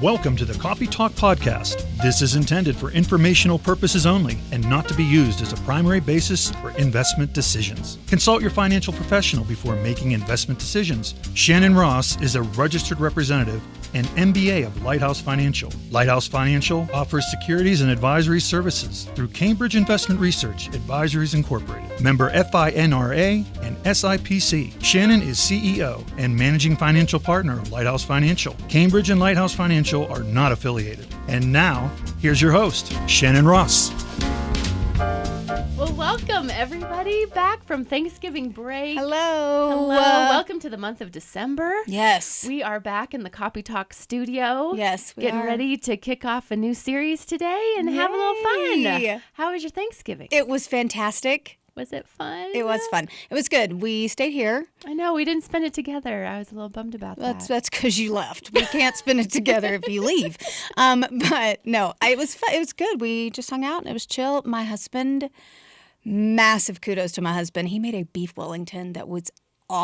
Welcome to the Coffee Talk Podcast. This is intended for informational purposes only and not to be used as a primary basis for investment decisions. Consult your financial professional before making investment decisions. Shannon Ross is a registered representative and MBA of Lighthouse Financial. Lighthouse Financial offers securities and advisory services through Cambridge Investment Research Advisories Incorporated, member FINRA and SIPC. Shannon is CEO and managing financial partner of Lighthouse Financial. Cambridge and Lighthouse Financial are not affiliated. And now, here's your host, Shannon Ross. Well, welcome everybody back from Thanksgiving break. Hello. Welcome to the month of December. Yes. We are back in the Coffee Talk studio. Yes, we getting are. ready to kick off a new series today and have a little fun. How was your Thanksgiving? It was fantastic. Was it fun? It was fun. It was good. We stayed here. I know, we didn't spend it together. I was a little bummed about that. That's because you left. We can't spend it together if you leave. But no, it was fun. It was good. We just hung out and it was chill. My husband, massive kudos to my husband. He made a beef Wellington that was,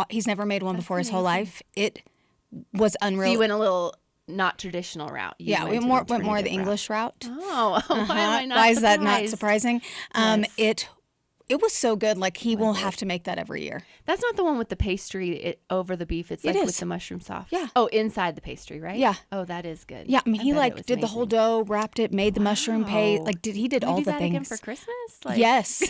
he's never made one before his whole life. It was unreal. So you went a little not traditional route. We went more the English route. Oh, why am I not Why is that surprised? not surprising? Yes. It was so good. Like, he will have to make that every year. That's not the one with the pastry over the beef. It's like with the mushroom sauce. Yeah. Oh, inside the pastry, right? Yeah. Oh, that is good. Yeah, I mean, he bet it was did the whole amazing. dough, wrapped it, made the mushroom paste. Like, he did Can we all do the that things. again for Christmas? Yes.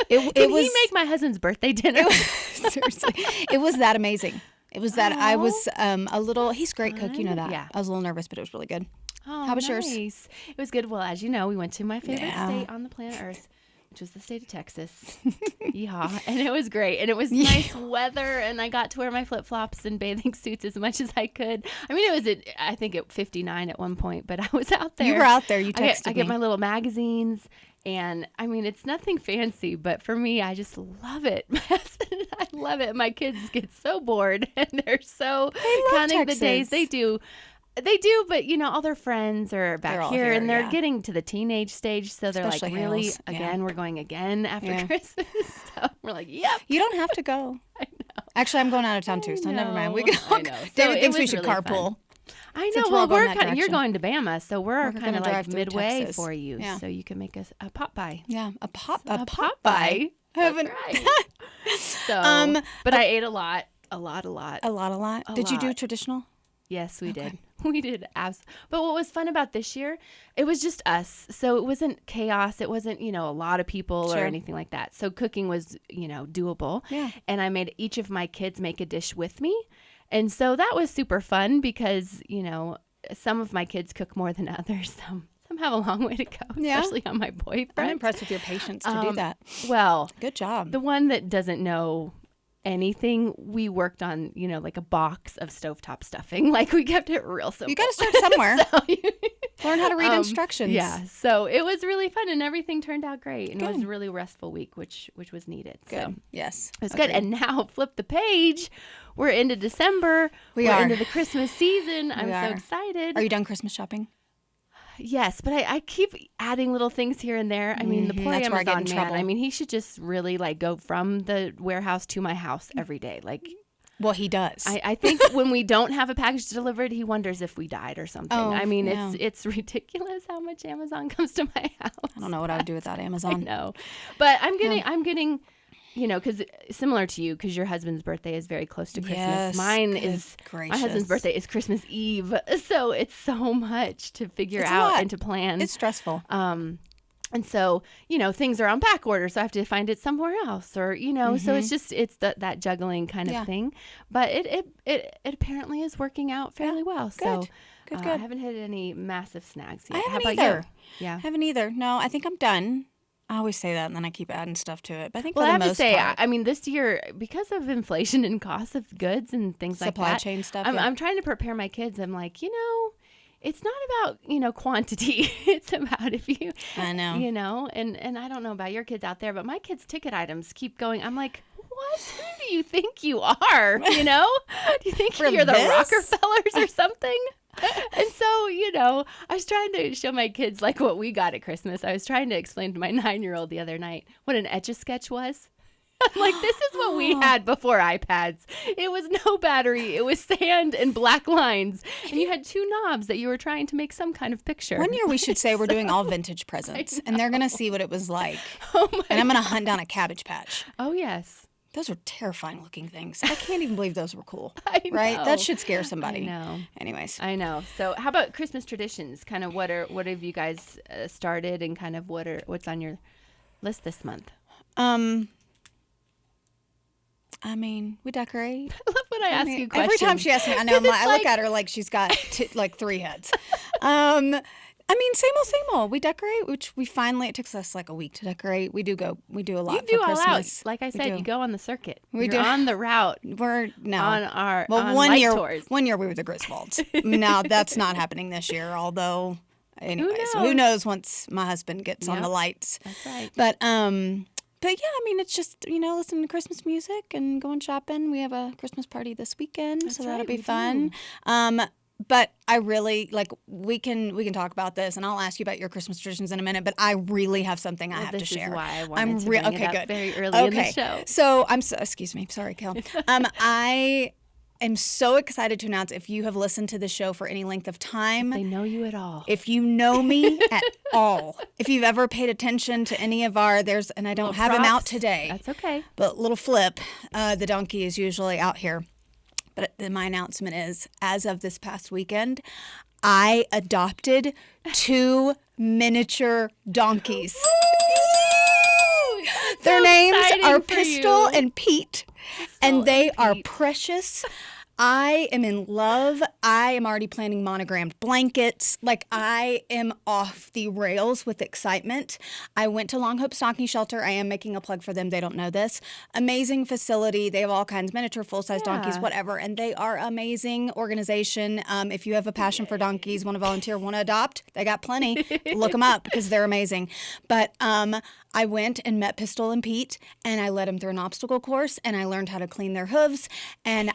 It Can was. he make my husband's birthday dinner? Seriously, it was that amazing. It was that I was a little. He's a great cook, you know that. Yeah. I was a little nervous, but it was really good. Oh, How was yours? nice. It was good. Well, as you know, we went to my favorite Yeah. state on the planet Earth, which was the state of Texas. Yeehaw. And it was great. And it was nice weather. And I got to wear my flip-flops and bathing suits as much as I could. I mean, it was, I think, at 59 at one point, but I was out there. You were out there. You texted I get me. my little magazines. And I mean, it's nothing fancy, but for me, I just love it. My husband and I love it. My kids get so bored and they're so counting Texas. the days. They do, but you know, all their friends are back all here, here, and they're yeah. getting to the teenage stage. So they're Especially like, really, Hales, yeah. again, we're going again after Yeah. Christmas. So we're like, yep. You don't have to go. I know. Actually, I'm going out of town too, so never mind. We know. go. I know. So David it thinks we was should really carpool. fun. I know. Since we're Well, all going we're that kind of, you're direction. going to Bama, so we're kind gonna of drive like through midway Texas. for you, Yeah. so you can make us a pop by. Yeah, a pop That's by. Haven't. right. So, but I ate a lot. A lot. A Did you do lot. traditional? Yes, we did. We did. But what was fun about this year, it was just us. So it wasn't chaos. It wasn't, a lot of people Sure. or anything like that. So cooking was, doable. Yeah. And I made each of my kids make a dish with me. And so that was super fun because, some of my kids cook more than others. Some have a long way to go, Yeah. especially on my boyfriend. I'm impressed with your patience to do that. Well, Good job. the one that doesn't know anything, we worked on, like a box of stovetop stuffing. Like, we kept it real simple. You got to start somewhere. Learn how to read instructions. Yeah. So it was really fun and everything turned out great. And it was Good. a really restful week, which was needed. Good. So Yes. it was good. And now flip the page. We're into December. We're are. into the Christmas season. I'm so are. excited. Are you done Christmas shopping? Yes, but I keep adding little things here and there. I mean, the poor That's where I get Amazon in man. trouble. I mean, he should just really go from the warehouse to my house every day. Like, Well, he does. I think when we don't have a package delivered, he wonders if we died or something. Oh, I mean, yeah. it's ridiculous how much Amazon comes to my house. I don't know what I would do without I Amazon. know, but I'm getting, because similar to you, because your husband's birthday is very close to Christmas. Yes, Mine good is gracious. my husband's birthday is Christmas Eve, so it's so much to figure It's a out lot. and to plan. It's stressful. And so, things are on back order, so I have to find it somewhere else, or, so it's that juggling kind of Yeah. thing. But it apparently is working out fairly well. So Good. I haven't hit any massive snags yet. I How haven't about either. you? Yeah. Haven't either. No, I think I'm done. I always say that, and then I keep adding stuff to it. But I think Well, for I the have to most say, part, I mean, this year, because of inflation and costs of goods and things like supply that, chain stuff. I'm trying to prepare my kids. I'm like, it's not about, quantity. It's about if you, I know. and I don't know about your kids out there, but my kids' ticket items keep going. I'm like, what? Who do you think you are? Do you think For you're the this? Rockefellers or something? And so, I was trying to show my kids what we got at Christmas. I was trying to explain to my 9-year-old the other night what an Etch-a-Sketch was. Like, this is what we had before iPads. It was no battery. It was sand and black lines. And you had 2 knobs that you were trying to make some kind of picture. One year we should say we're doing all vintage presents, and they're going to see what it was like. Oh, And I'm going to hunt down a Cabbage Patch. Oh, yes. Those are terrifying looking things. I can't even believe those were cool. I Right? know. That should scare somebody. I know. Anyways. I know. So how about Christmas traditions? Kind of what have you guys started, and kind of what's on your list this month? I mean, we decorate. I love when I ask you questions. Every time she asks me, I know. I look at her like she's got 3 heads. I mean, same old. We decorate, which it takes us like a week to decorate. We do a lot You for do all Christmas. out. Like I said, you go on the circuit. We You're do. on the route. On One year. Tours. One year we were the Griswolds. Now that's not happening this year. Although, anyways, knows? who knows once my husband gets on Yep. the lights. That's right. But yeah, I mean, it's just listening to Christmas music and going shopping. We have a Christmas party this weekend, so that'll right, be we fun. But I really we can talk about this, and I'll ask you about your Christmas traditions in a minute. But I really have something I have to share. This is why I wanted to bring it up good. very early in the show. So excuse me, sorry, Kel. I am so excited to announce, if you have listened to the show for any length of time, They know you at all. if you know me at all, if you've ever paid attention to any of and I don't have him out props. today. That's okay. But little Flip, the donkey, is usually out here. But my announcement is, as of this past weekend, I adopted 2 miniature donkeys. Their so names exciting are for Pistol you. and Pete, and they are precious. I am in love. I am already planning monogrammed blankets. Like, I am off the rails with excitement. I went to Long Hope Stocking Shelter. I am making a plug for them. They don't know this. Amazing facility. They have all kinds, miniature, full-size donkeys, whatever. And they are amazing organization. If you have a passion for donkeys, want to volunteer, want to adopt, they got plenty. Look them up because they're amazing. But I went and met Pistol and Pete, and I led them through an obstacle course, and I learned how to clean their hooves. And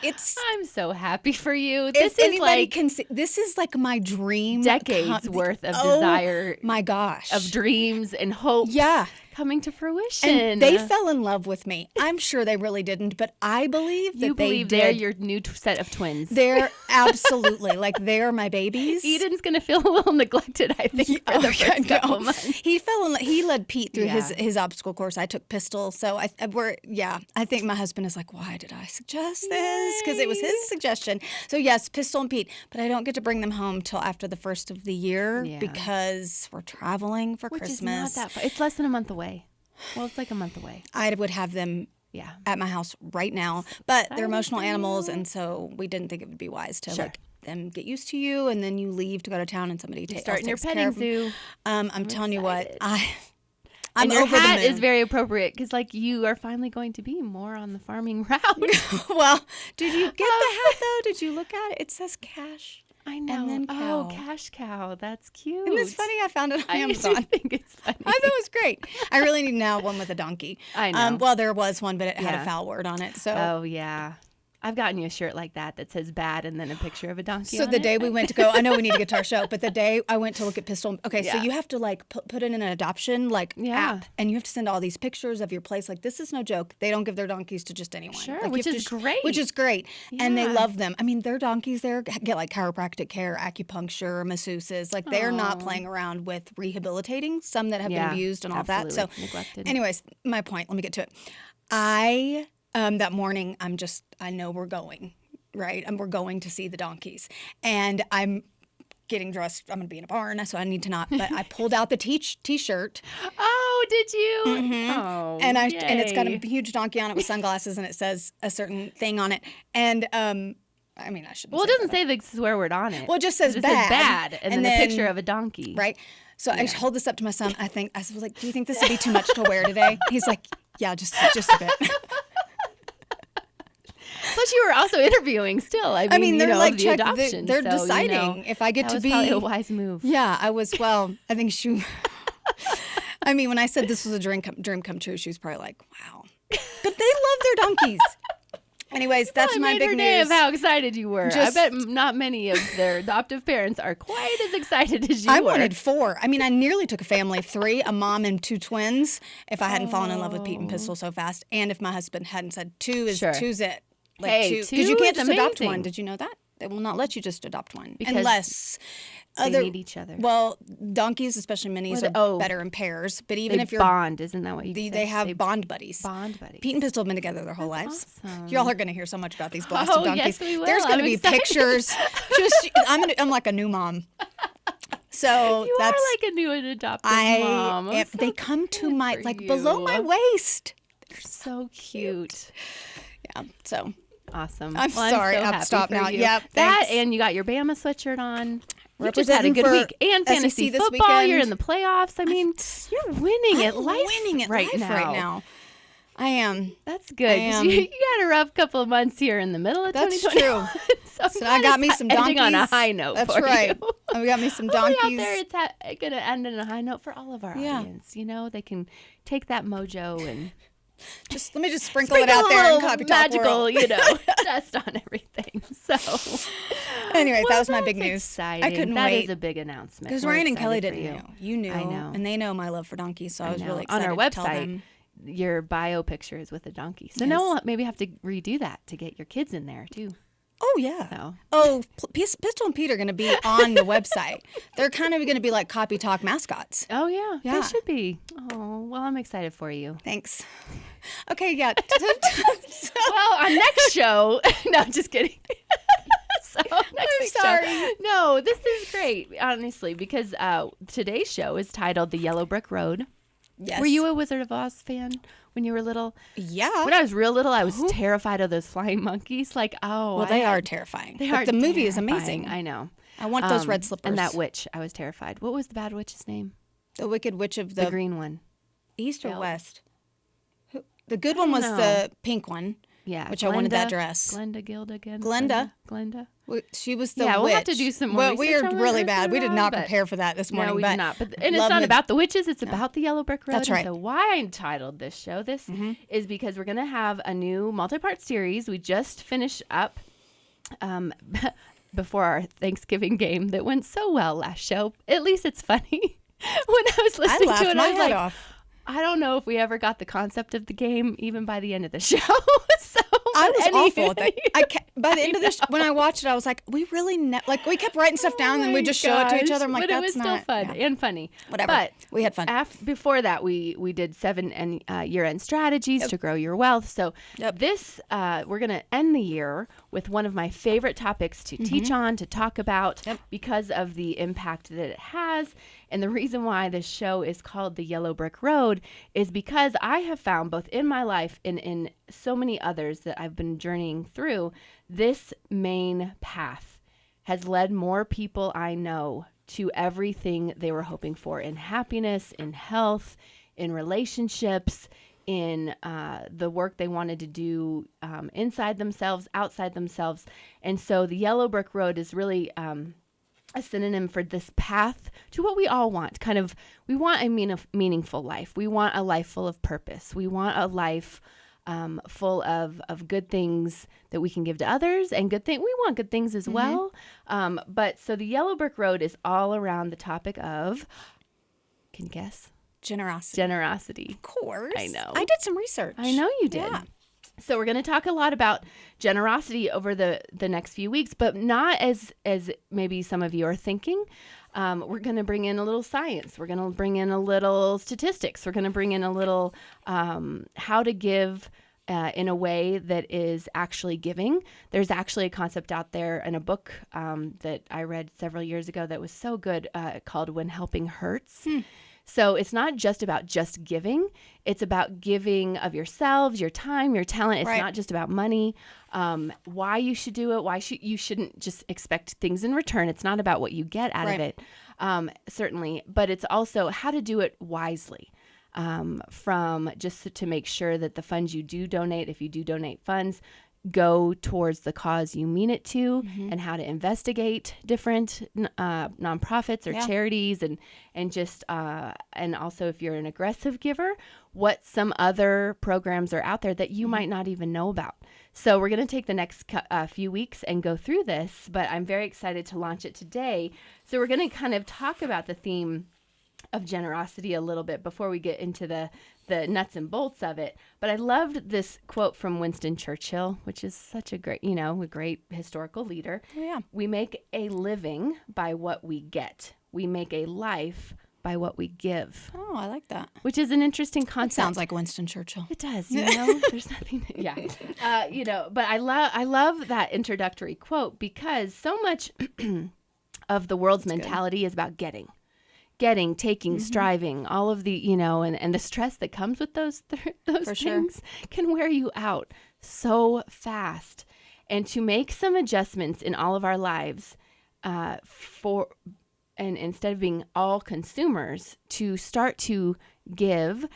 it's. I'm so happy for you. If This is anybody like can see, this is like my dream. decades worth of desire, My gosh. of dreams and hopes. Yeah. Coming to fruition. And they fell in love with me. I'm sure they really didn't, but I believe that You they believe did. they're your new set of twins. They're absolutely they're my babies. Eden's gonna feel a little neglected, I think, for the first couple months. He led Pete through Yeah. his obstacle course. I took Pistol, so I think my husband is like, why did I suggest this? Because it was his suggestion. So yes, Pistol and Pete, but I don't get to bring them home till after the first of the year because we're traveling for Which Christmas. is not that far. It's less than a month away. Well, it's like a month away. I would have them at my house right now, but they're emotional animals, and so we didn't think it would be wise to let them get used to you, and then you leave to go to town, and somebody takes care of them. Starting your petting zoo. I'm telling you what, I'm and your over hat the moon. is very appropriate because, like, you are finally going to be more on the farming route. Well, did you get the hat though? Did you look at it? It says cash. I know. And then cow. Oh, cash cow. That's cute. Isn't this funny? I found it on I Amazon. do think it's funny. I thought it was great. I really need now one with a donkey. I know. Well, there was one, but it had a foul word on it. So. Oh, yeah. I've gotten you a shirt like that says bad and then a picture of a donkey So on the it. day we went to go, I know we need to get to our show, but the day I went to look at Pistol, so Yeah. you have to like put it in an adoption app, and you have to send all these pictures of your place. Like, this is no joke. They don't give their donkeys to just anyone. Sure, Like, which you have is to great. Which is great, and they Yeah. love them. I mean, their donkeys there get like chiropractic care, acupuncture, masseuses. Like, they're not playing around with rehabilitating some that have been abused and all that. So, absolutely. Neglected. anyways, my point. Let me get to it. That morning, I know we're going. Right, and we're going to see the donkeys, and I'm getting dressed. I'm going to be in a barn, so I need to not. But I pulled out the T-shirt. Oh, did you? Mm-hmm. Oh, and it's got a yay. huge donkey on it with sunglasses, and it says a certain thing on it. And I mean, I shouldn't. Well, it doesn't say the swear word on it. Well, it just says It bad. says bad, and then a picture of a donkey. Right. So I hold this up to my son. I was like, "Do you think this would be too much to wear today?" He's like, "Yeah, just a bit." Plus, you were also interviewing still. I mean they're like the adoption. they're so, deciding if I get that to was be probably a wise move. Yeah, I was. Well, I think she. I mean, when I said this was a dream come true, she was probably like, "Wow," but they love their donkeys. Anyways, that's my made big her day news. of how excited you were. I bet not many of their adoptive parents are quite as excited as you were. I wanted 4. I mean, I nearly took a family of 3, a mom and 2 twins, if I hadn't fallen in love with Pete and Pistol so fast, and if my husband hadn't said 2 is Sure. 2's it. Like Hey, 2, because you can't is just adopt amazing. one. Did you know that? They will not let you just adopt one Because unless they need each other. Well, donkeys, especially minis, are better in pairs. But even if you're bond, isn't that what you say? they have bond buddies. Bond buddies. Pete and Pistol have been together their whole lives. awesome. Y'all are going to hear so much about these blasted donkeys. yes, we will. There's going to I'm be excited. pictures. I'm like a new mom. So You that's are like a new and adopted mom. I'm so they come to excited my for like you. below my waist. They're so cute. Yeah. So Awesome. I'm sorry. so I'm happy stop for now. you. Yep, That thanks. and you got your Bama sweatshirt on. You just had a Representing good for week. And SEC fantasy this football. weekend. You're in the playoffs. I mean, you're winning at life right now. I am. That's good. 'Cause you had a rough couple of months here in the middle of That's 2021. true. So I got me some donkeys. Ending on a high note That's for right. you. I got me some Hopefully donkeys. out there, it's going to end on a high note for all of our audience. You know, they can take that mojo and Let me just sprinkle it out there in Copy Talk magical, world. dust on everything. So, Anyways, that well, was my big that's news. exciting. I couldn't That wait. is a big announcement. Because We're Ryan and Kelly excited didn't for know. You knew. I know. And they know my love for donkeys, so I was know. really excited on our to tell website. them. Your bio picture is with a donkey. So Yes. now we'll maybe have to redo that to get your kids in there too. Oh, yeah. So. Oh, Pistol and Pete are going to be on the website. They're kind of going to be like Copy Talk mascots. Oh yeah, Yeah. they should be. Oh well, I'm excited for you. Thanks. Okay, yeah. Well, our next show. No, just kidding. So next week's show- sorry. No, this is great, honestly, because today's show is titled "The Yellow Brick Road." Yes. Were you a Wizard of Oz fan when you were little? Yeah. When I was real little, I was terrified of those flying monkeys. Like, Well, they are terrifying. They But are the movie is terrifying. amazing. I know. I want those red slippers. And that witch, I was terrified. What was the bad witch's name? The Wicked Witch of The the green one. East or Yelp. West? The good one was know. the pink one. Yeah. Which I wanted that dress. Glenda Gilda. Glenda. She was the Yeah, witch. we'll have to do some more Well, we research are on really her, bad. We did not but- prepare for that this morning. No, we but did not. But and it's love not it. about the witches. It's about the Yellow Brick Road. That's right. And so why I entitled this show this is because we're going to have a new multi-part series. We just finished up before our Thanksgiving game that went so well last show. At least it's funny. When I was listening laughed to it, my I was head like, off. I don't know if we ever got the concept of the game even by the end of the show. So, I was but awful at that. anyway. By the end of this, when I watched it, I was like, we really we kept writing stuff down, and then we just show it to each other. I'm like, but that's it was not still fun and funny. Whatever. But We had fun. Before that, we did 7 year-end strategies to grow your wealth. So this we're going to end the year with one of my favorite topics to teach on, to talk about, because of the impact that it has. And the reason why this show is called The Yellow Brick Road is because I have found, both in my life and in so many others that I've been journeying through, this main path has led more people I know to everything they were hoping for in happiness, in health, in relationships, in the work they wanted to do inside themselves, outside themselves. And so the Yellow Brick Road is really a synonym for this path to what we all want. We want a meaningful life. We want a life full of purpose. We want a life full of good things that we can give to others, and we want good things as well. But so the Yellow Brick Road is all around the topic of, can you guess? Generosity. Generosity. Of course. I know. I did some research. I know you did. Yeah. So we're going to talk a lot about generosity over the next few weeks, but not as maybe some of you are thinking. We're going to bring in a little science. We're going to bring in a little statistics. We're going to bring in a little how to give in a way that is actually giving. There's actually a concept out there in a book that I read several years ago that was so good called When Helping Hurts. So it's not just about just giving. It's about giving of yourselves, your time, your talent. It's not just about money. Why you should do it. Why you shouldn't just expect things in return. It's not about what you get out of it, certainly. But it's also how to do it wisely. From just to make sure that the funds you do donate, if you do donate funds, go towards the cause you mean it to, and how to investigate different nonprofits or charities, and just and also, if you're an aggressive giver, what some other programs are out there that you might not even know about. So we're going to take the next few weeks and go through this, but I'm very excited to launch it today. So we're going to kind of talk about the theme of generosity a little bit before we get into the nuts and bolts of it. But I loved this quote from Winston Churchill, which is such a great, a great historical leader. Oh, yeah. We make a living by what we get. We make a life by what we give. Oh, I like that. Which is an interesting concept. Sounds like Winston Churchill. It does, there's nothing, but I love that introductory quote because so much of the world's mentality is about getting, taking, striving, all of the, and the stress that comes with those things can wear you out so fast. And to make some adjustments in all of our lives and instead of being all consumers, to start to give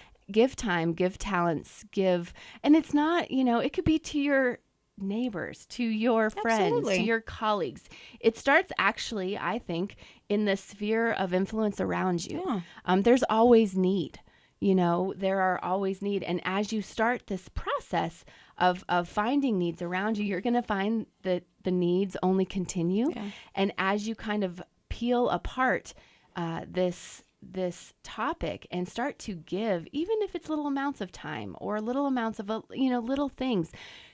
time, give talents, and it's not, it could be to your neighbors, to your friends, Absolutely. to your colleagues. It starts actually, I think, in the sphere of influence around you. Yeah. There's always need. There are always need. And as you start this process of finding needs around you, you're going to find that the needs only continue. Yeah. And as you kind of peel apart this topic and start to give, even if it's little amounts of time or little amounts of, little things,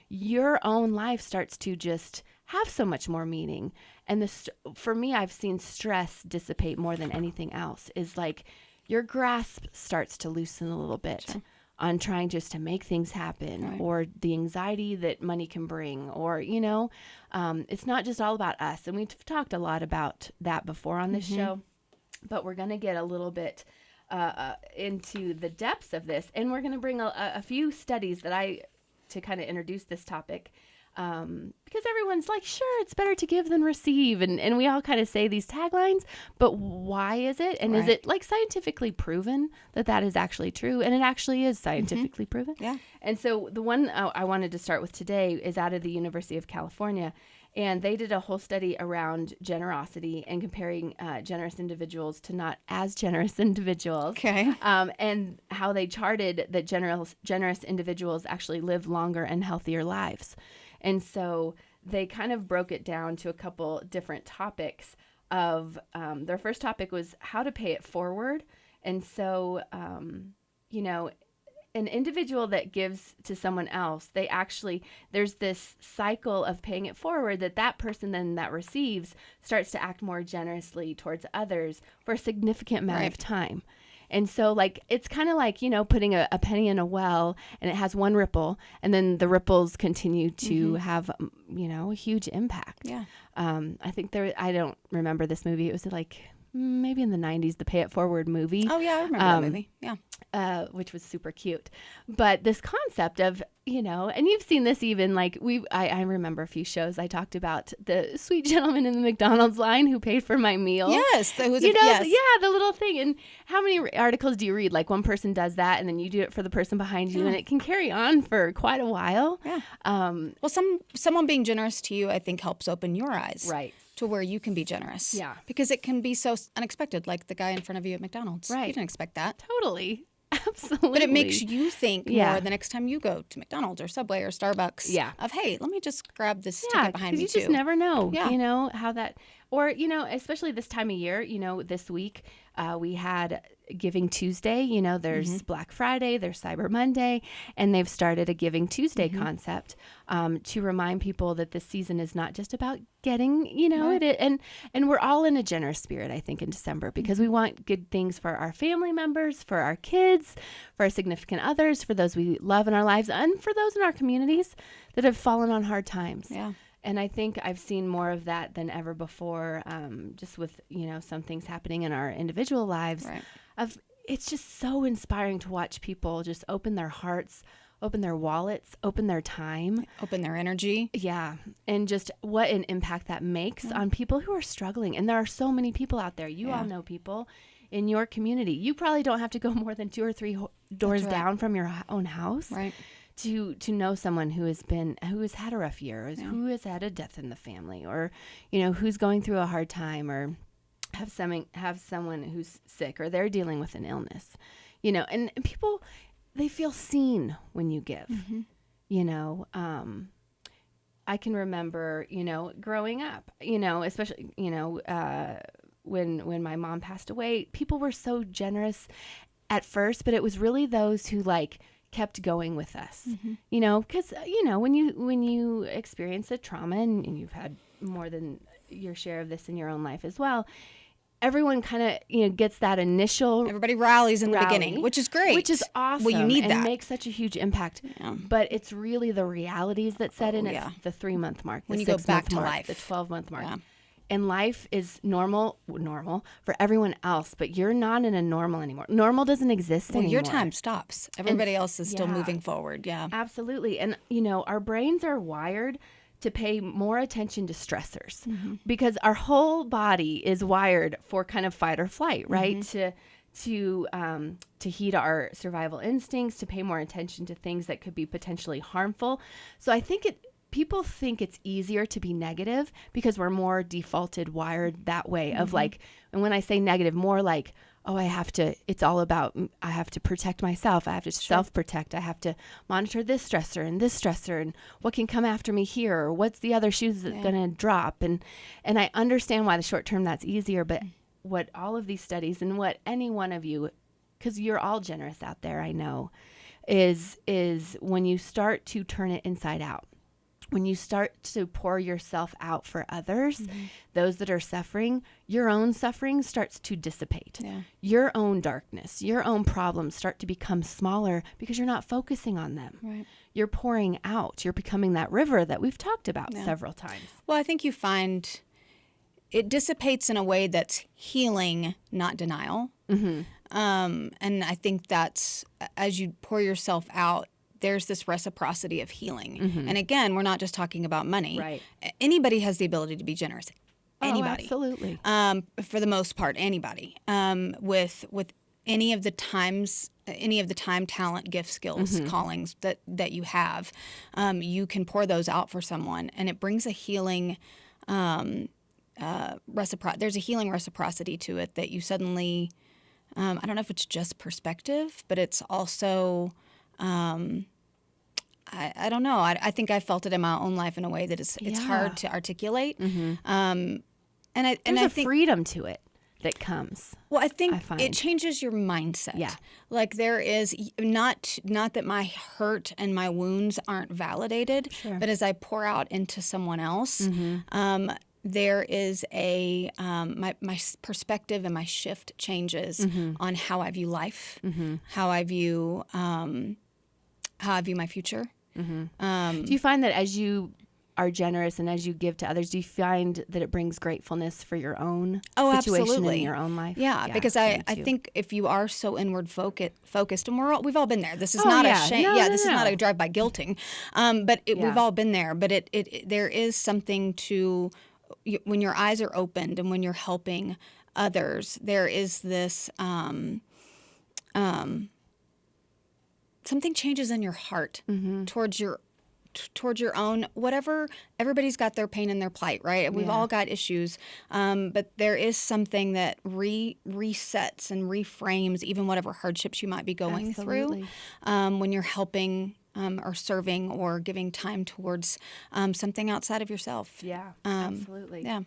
your own life starts to just have so much more meaning. And for me, I've seen stress dissipate more than anything else. Is like your grasp starts to loosen a little bit on trying just to make things happen, or the anxiety that money can bring, or, it's not just all about us. And we've talked a lot about that before on this show, but we're going to get a little bit into the depths of this. And we're going to bring a few studies to kind of introduce this topic. Because everyone's like, sure, it's better to give than receive. And we all kind of say these taglines, but why is it? And is it like scientifically proven that is actually true? And it actually is scientifically proven. Yeah. And so the one I wanted to start with today is out of the University of California. And they did a whole study around generosity and comparing generous individuals to not as generous individuals. Okay. And how they charted that generous individuals actually live longer and healthier lives. And so they kind of broke it down to a couple different topics of, their first topic was how to pay it forward. And so, an individual that gives to someone else, there's this cycle of paying it forward that person then that receives starts to act more generously towards others for a significant amount of time. And so, it's kind of like, putting a penny in a well, and it has one ripple, and then the ripples continue to have, a huge impact. Yeah. I think I don't remember this movie. It was maybe in the 90s, the Pay It Forward movie. Oh, yeah, I remember that movie. Yeah. Which was super cute. But this concept of, and you've seen this even I remember a few shows I talked about the sweet gentleman in the McDonald's line who paid for my meal. Yes. The little thing. And how many articles do you read? Like one person does that and then you do it for the person behind you, and it can carry on for quite a while. Yeah. Well, someone being generous to you, I think, helps open your eyes. Right. To where you can be generous. Yeah. Because it can be so unexpected, like the guy in front of you at McDonald's. Right. You didn't expect that. Totally. Absolutely. But it makes you think more the next time you go to McDonald's or Subway or Starbucks. Yeah. Of, hey, let me just grab this ticket behind me you too. just never know, Yeah. how that, or, especially this time of year, this week, we had Giving Tuesday, there's Black Friday, there's Cyber Monday, and they've started a Giving Tuesday concept to remind people that this season is not just about getting, and we're all in a generous spirit, I think, in December, because we want good things for our family members, for our kids, for our significant others, for those we love in our lives, and for those in our communities that have fallen on hard times. Yeah. And I think I've seen more of that than ever before, just with, some things happening in our individual lives. Right. It's just so inspiring to watch people just open their hearts, open their wallets, open their time. Open their energy. Yeah. And just what an impact that makes on people who are struggling. And there are so many people out there. You all know people in your community. You probably don't have to go more than 2 or 3 doors down from your own house. Right. To know someone who has had a rough year, who has had a death in the family, or who's going through a hard time, or have someone who's sick, or they're dealing with an illness, and people, they feel seen when you give, I can remember, growing up, especially, when my mom passed away, people were so generous at first, but it was really those who kept going with us, because, when you experience a trauma and you've had more than your share of this in your own life as well, everyone kind of, gets that initial. Everybody rallies in the beginning, which is great. Which is awesome. Well, you need and that. makes such a huge impact. Yeah. But it's really the realities that set in. It's the 3-month mark, when the you go back to mark, life, the 12-month mark. Yeah. And life is normal for everyone else, but you're not in a normal anymore. Normal doesn't exist anymore. Your time stops. Everybody else is still moving forward. Yeah. Absolutely. And, our brains are wired to pay more attention to stressors because our whole body is wired for kind of fight or flight, right? To heed our survival instincts, to pay more attention to things that could be potentially harmful. So I think people think it's easier to be negative because we're more defaulted wired that way of and when I say negative, more like, oh, it's all about, I have to protect myself. I have to self-protect. I have to monitor this stressor and what can come after me here, or what's the other shoes that's going to drop. And I understand why the short term that's easier, but what all of these studies and what any one of you, because you're all generous out there, I know, is when you start to turn it inside out. When you start to pour yourself out for others, those that are suffering, your own suffering starts to dissipate. Yeah. Your own darkness, your own problems start to become smaller because you're not focusing on them. Right. You're pouring out. You're becoming that river that we've talked about several times. Well, I think you find it dissipates in a way that's healing, not denial. And I think that's, as you pour yourself out, there's this reciprocity of healing. And again, we're not just talking about money. Right. Anybody has the ability to be generous. Anybody. Oh, absolutely. For the most part, anybody. With any of the time, talent, gift, skills, callings that you have, you can pour those out for someone, and it brings a healing there's a healing reciprocity to it that you suddenly, I don't know if it's just perspective, but it's also, I don't know. I think I felt it in my own life in a way that it's hard to articulate. There's I think freedom to it that comes. Well, I think it changes your mindset. Yeah. Like there is not that my hurt and my wounds aren't validated, but as I pour out into someone else, there is my perspective and my shift changes on how I view life, how I view my future. Do you find that as you are generous and as you give to others, do you find that it brings gratefulness for your own situation absolutely. in your own life? Yeah, because I think if you are so inward focused, and we've all been there. This is not a shame. This is not a drive-by guilting. But we've all been there. But there is something to when your eyes are opened and when you're helping others. There is this. Something changes in your heart towards your own, whatever. Everybody's got their pain and their plight, right? We've all got issues, but there is something that resets and reframes even whatever hardships you might be going through when you're helping or serving or giving time towards something outside of yourself. Yeah, absolutely. Yeah.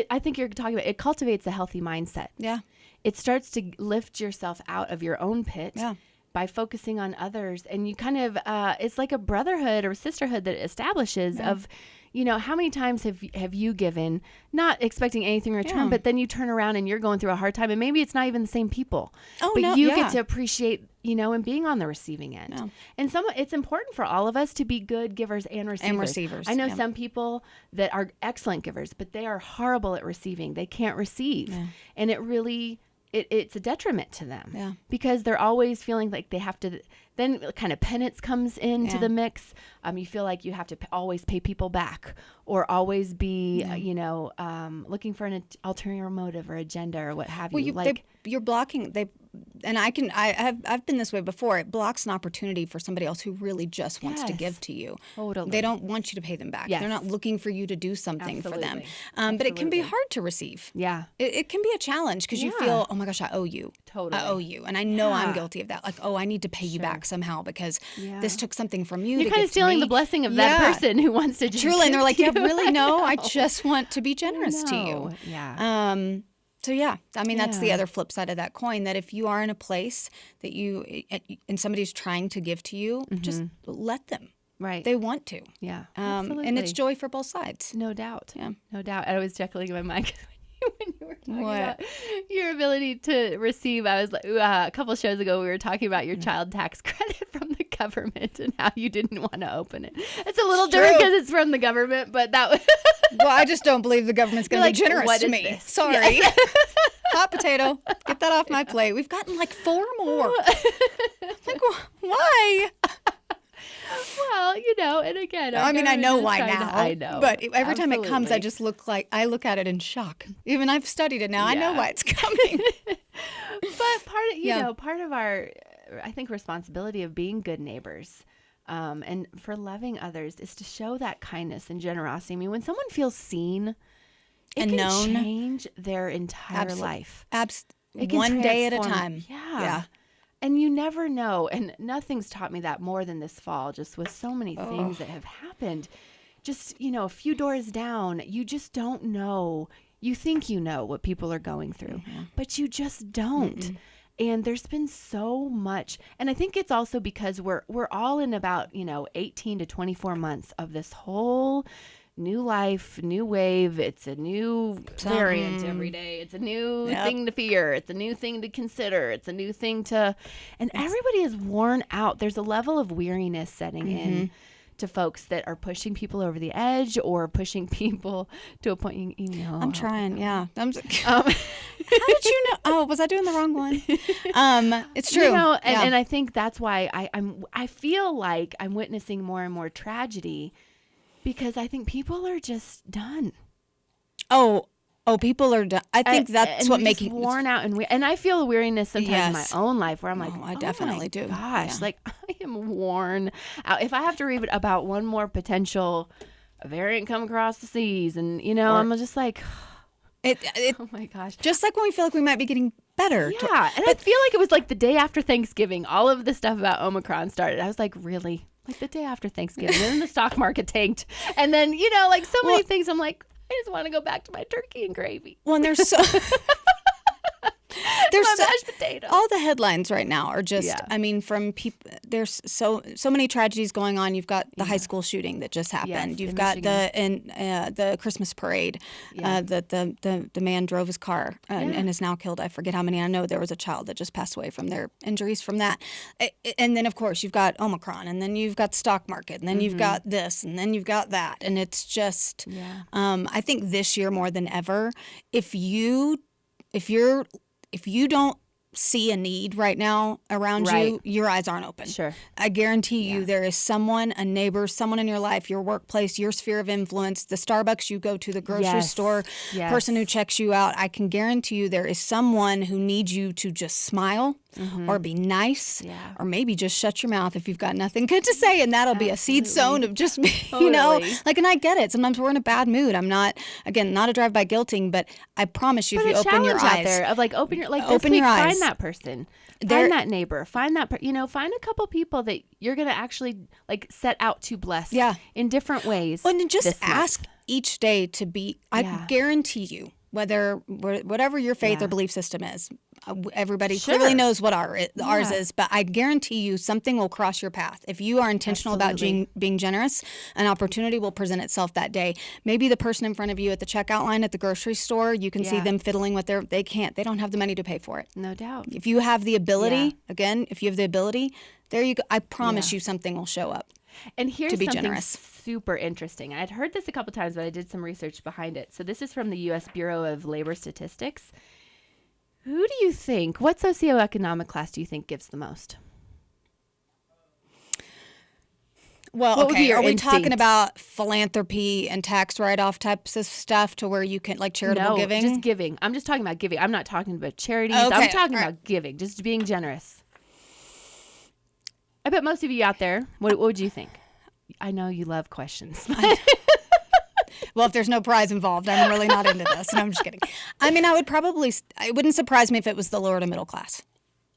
I think you're talking about it cultivates a healthy mindset. Yeah. It starts to lift yourself out of your own pit. Yeah. By focusing on others, and you kind of it's like a brotherhood or sisterhood that it establishes of, how many times have you given not expecting anything in return, but then you turn around and you're going through a hard time, and maybe it's not even the same people, but you get to appreciate and being on the receiving end. And it's important for all of us to be good givers and receivers. I know some people that are excellent givers, but they are horrible at receiving. They can't receive, and it really. It's a detriment to them because they're always feeling like they have to. Then kind of penance comes into the mix. You feel like you have to always pay people back or always be, looking for an ulterior motive or agenda or what have you. You're blocking. I've been this way before. It blocks an opportunity for somebody else who really just wants to give to you. Totally. They don't want you to pay them back. Yes. They're not looking for you to do something for them. Absolutely. But it can be hard to receive. Yeah. It can be a challenge because you feel, oh my gosh, I owe you. Totally. I owe you. And I know I'm guilty of that. Like, oh, I need to pay you back somehow because this took something from you. You're kind of stealing the blessing of that person who wants to just Truly. And they're like, yeah, really? No, I I just want to be generous to you. Yeah. So yeah, I mean, that's the other flip side of that coin, that if you are in a place that and somebody's trying to give to you, just let them. Right. They want to. Yeah. And it's joy for both sides. No doubt. Yeah. No doubt. I was chuckling in my mind when you were talking about your ability to receive. I was like, a couple of shows ago, we were talking about your child tax credit from the government and how you didn't want to open it. It's a little different because it's from the government, but that was. Well, I just don't believe the government's going to be generous to me. This? Sorry. Yes. Hot potato. Get that off my plate. We've gotten like 4 more. Like, why? Well, and again, I mean, I know why now. I know. But every time it comes, I just I look at it in shock. Even I've studied it now. I know why it's coming. But part of our, I think, responsibility of being good neighbors and for loving others is to show that kindness and generosity. I mean, when someone feels seen, it can change their entire life. One day at a time. Yeah. And you never know. And nothing's taught me that more than this fall, just with so many things that have happened. Just, a few doors down, you just don't know. You think you know what people are going through, but you just don't. And there's been so much. And I think it's also because we're all in about, 18 to 24 months of this whole new life, new wave. It's a new variant every day. It's a new thing to fear. It's a new thing to consider. It's a new thing and everybody is worn out. There's a level of weariness setting in to folks that are pushing people over the edge or pushing people to a point, I'm trying. Yeah. How did you know? Oh, was I doing the wrong one? It's true. And I think that's why I feel like I'm witnessing more and more tragedy, because I think people are just done. Oh, people are done. I think that's what makes worn out and I feel a weariness sometimes in my own life where I'm like, I definitely do. Gosh, like I am worn out. If I have to read about one more potential variant come across the seas, and I'm just like, oh my gosh. Just like when we feel like we might be getting better. Yeah, I feel like it was like the day after Thanksgiving, all of the stuff about Omicron started. I was like, really? Like the day after Thanksgiving, and then the stock market tanked. And then, like so many things, I'm like, I just want to go back to my turkey and gravy. Well, and there's mashed potatoes. All the headlines right now are just, I mean, from people, there's so many tragedies going on. You've got the high school shooting that just happened. You've got the Christmas parade that the man drove his car and is now killed. I forget how many. I know there was a child that just passed away from their injuries from that. And then, of course, you've got Omicron, and then you've got the stock market, and then you've got this, and then you've got that. And it's just, I think this year more than ever, if you don't see a need right now around you, your eyes aren't open. Sure. I guarantee you there is someone, a neighbor, someone in your life, your workplace, your sphere of influence, the Starbucks you go to, the grocery store, person who checks you out. I can guarantee you there is someone who needs you to just smile or be nice or maybe just shut your mouth if you've got nothing good to say, and that'll be a seed sown of just, and I get it. Sometimes we're in a bad mood. I'm not a drive-by guilting, but I promise you, if you open your eyes. Out there of open your eyes. Find that person. Find that neighbor. Find that, find a couple people that you're going to actually set out to bless in different ways. Well, and just ask each day to be, I guarantee you, whatever your faith or belief system is, everybody clearly knows what ours is, but I guarantee you something will cross your path. If you are intentional about being generous, an opportunity will present itself that day. Maybe the person in front of you at the checkout line at the grocery store, you can see them fiddling with they don't have the money to pay for it. No doubt. If you have the ability, there you go. I promise you something will show up. And here's to be something generous. Super interesting. I'd heard this a couple times, but I did some research behind it. So this is from the U.S. Bureau of Labor Statistics. What socioeconomic class do you think gives the most? Well, What would be okay. your Are we instinct? talking about philanthropy and tax write-off types of stuff to where you can, like charitable No, giving? just giving. I'm just talking about giving. I'm not talking about charities. Okay, I'm talking all right. about giving, just being generous. I bet most of you out there, what would you think? I know you love questions. Well, if there's no prize involved, I'm really not into this. And I'm just kidding. I mean, it wouldn't surprise me if it was the lower to middle class.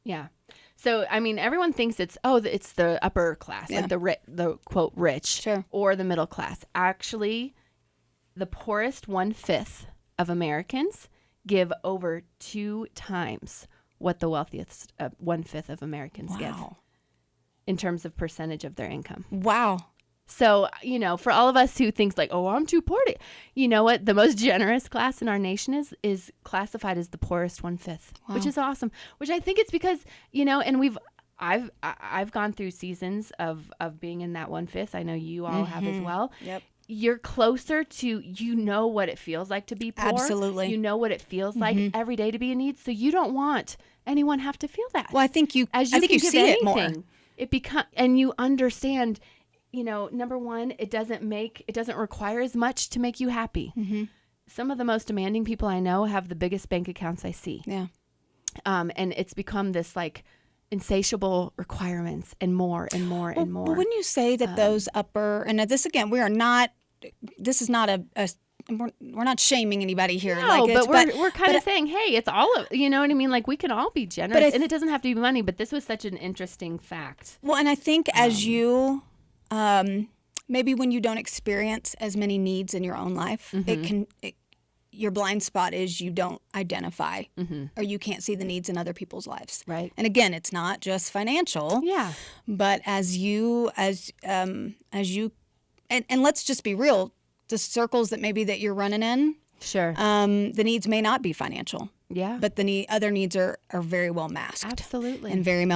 Yeah. So, I mean, everyone thinks it's the upper class, Yeah. like the quote rich, Sure. or the middle class. Actually, the poorest 1/5 of Americans give over 2 times what the wealthiest 1/5 of Americans give in terms of percentage of their income. Wow. So, for all of us who thinks like, oh, I'm too poor to, you know what? The most generous class in our nation is classified as the poorest 1/5, which is awesome. Which I think it's because, and I've gone through seasons of being in that 1/5. I know you all have as well. Yep. You're closer to, what it feels like to be poor. Absolutely. You know what it feels like every day to be in need. So you don't want anyone have to feel that. Well, I think you As you can give see it more. And you understand, number one, it doesn't require as much to make you happy. Mm-hmm. Some of the most demanding people I know have the biggest bank accounts I see. Yeah. And it's become this like insatiable requirements and more and more and more. Well, wouldn't you say that those upper, and this again, this is not we're not shaming anybody here. No, like we're kind of saying, hey, it's all of, you know what I mean? Like we can all be generous and it doesn't have to be money, but this was such an interesting fact. Well, and I think as you, maybe when you don't experience as many needs in your own life, your blind spot is you don't identify or you can't see the needs in other people's lives. Right. And again, it's not just financial. Yeah. But as you, and let's just be real, the circles that you're running in, Sure. the needs may not be financial. Yeah. But the other needs are very well masked. Absolutely. And very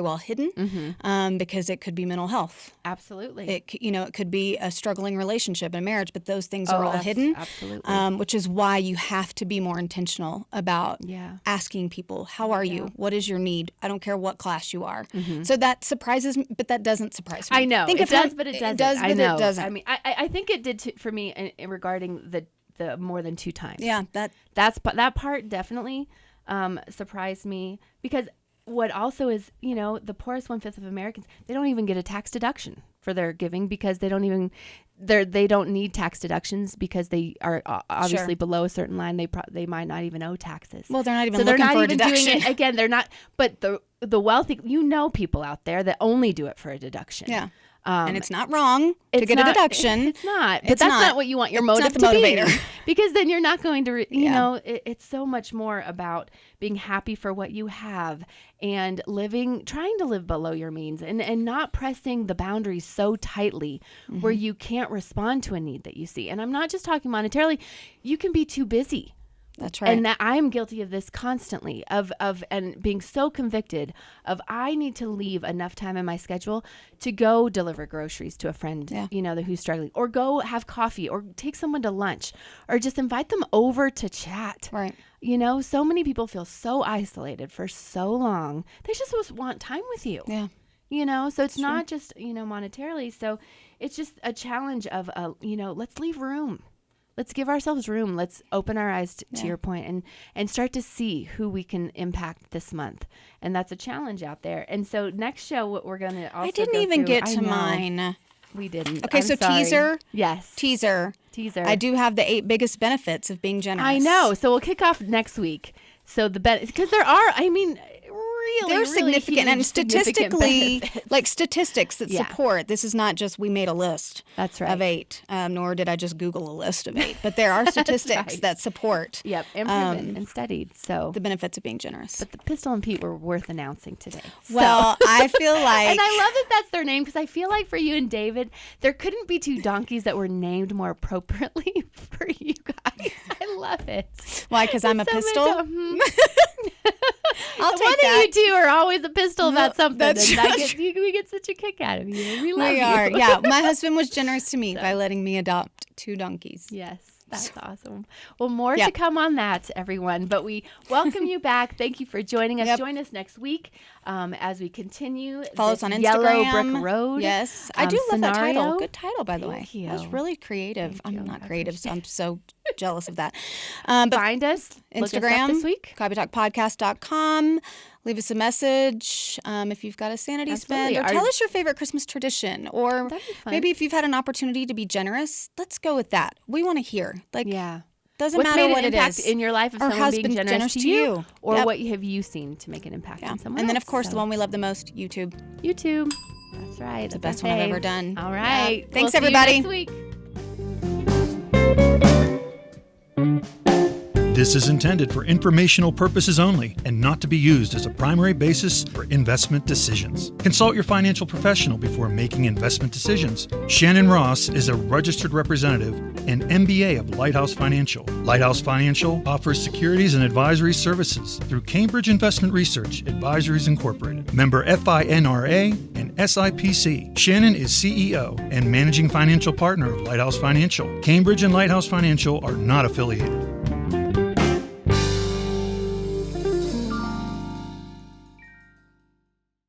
well hidden because it could be mental health. Absolutely. It could be a struggling relationship and a marriage, but those things are all hidden. Absolutely. Which is why you have to be more intentional about asking people, how are you? What is your need? I don't care what class you are. So that surprises me, but that doesn't surprise me. I know. Think It of how- does, but it doesn't. It does, but I know. it doesn't. I mean, I think it did for me regarding the more than 2 times. Yeah, that part definitely surprised me because what also is, the poorest 1/5 of Americans, they don't even get a tax deduction for their giving because they don't need tax deductions because they are obviously below a certain line. They might not even owe taxes. Well, they're not even so looking they're not for a even deduction. doing it. Again, they're not. But the wealthy, people out there that only do it for a deduction. Yeah. And it's not wrong to get a deduction. It's not. But It's that's not. not what you want your It's motive not the to motivator. be. Because then you're not going to, it's so much more about being happy for what you have and trying to live below your means and not pressing the boundaries so tightly where you can't respond to a need that you see. And I'm not just talking monetarily. You can be too busy. That's right. And that I am guilty of this constantly and being so convicted of I need to leave enough time in my schedule to go deliver groceries to a friend, who's struggling, or go have coffee or take someone to lunch or just invite them over to chat. Right. So many people feel so isolated for so long. They just want time with you. Yeah. So it's not just, monetarily. So it's just a challenge of, let's leave room. Let's give ourselves room. Let's open our eyes to your point and start to see who we can impact this month. And that's a challenge out there. And so next show, what we're going to also I didn't go even through- get I to know. mine. We didn't. Okay, I'm so sorry. teaser. Yes. Teaser. Teaser. I do have the 8 biggest benefits of being generous. I know. So we'll kick off next week. So because there are, really, they're really significant and huge, significant statistically, benefits. like statistics that support. This is not just we made a list. That's right. Of 8, nor did I just Google a list of 8. But there are statistics that support. Yep, and proven and studied. So the benefits of being generous. But the Pistol and Pete were worth announcing today. Well, I feel like, and I love that that's their name because I feel like for you and David, there couldn't be 2 donkeys that were named more appropriately for you guys. I love it. Why? Because I'm a pistol. I'll take One that. of you 2 are always a pistol about something. that's And we get such a kick out of you. We love you. We are. Yeah, my husband was generous to me by letting me adopt 2 donkeys. Yes. That's awesome. Well, more to come on that, everyone. But we welcome you back. Thank you for joining us. Join us next week as we continue. Follow us on Instagram. Yellow Brick Road. Yes. I do love that scenario. title. Good title, by the way. Thank you. That was really creative. I'm not creative, so I'm so jealous of that. But find us. Instagram, look us up this week. CoffeeTalkPodcast.com. Leave us a message if you've got a sanity spend, or tell us your favorite Christmas tradition, or maybe if you've had an opportunity to be generous. Let's go with that. We want to hear. Doesn't What's matter made what an it impact is in your life of or someone has being been generous to you, or Yep. what have you seen to make an impact on someone And then, else? of course, the one we love the most, YouTube. YouTube. That's right. It's the best one I've ever done. All right. Yeah. Thanks, we'll see everybody. you next week. This is intended for informational purposes only and not to be used as a primary basis for investment decisions. Consult your financial professional before making investment decisions. Shannon Ross is a registered representative and MBA of Lighthouse Financial. Lighthouse Financial offers securities and advisory services through Cambridge Investment Research Advisories Incorporated, member FINRA and SIPC. Shannon is CEO and managing financial partner of Lighthouse Financial. Cambridge and Lighthouse Financial are not affiliated.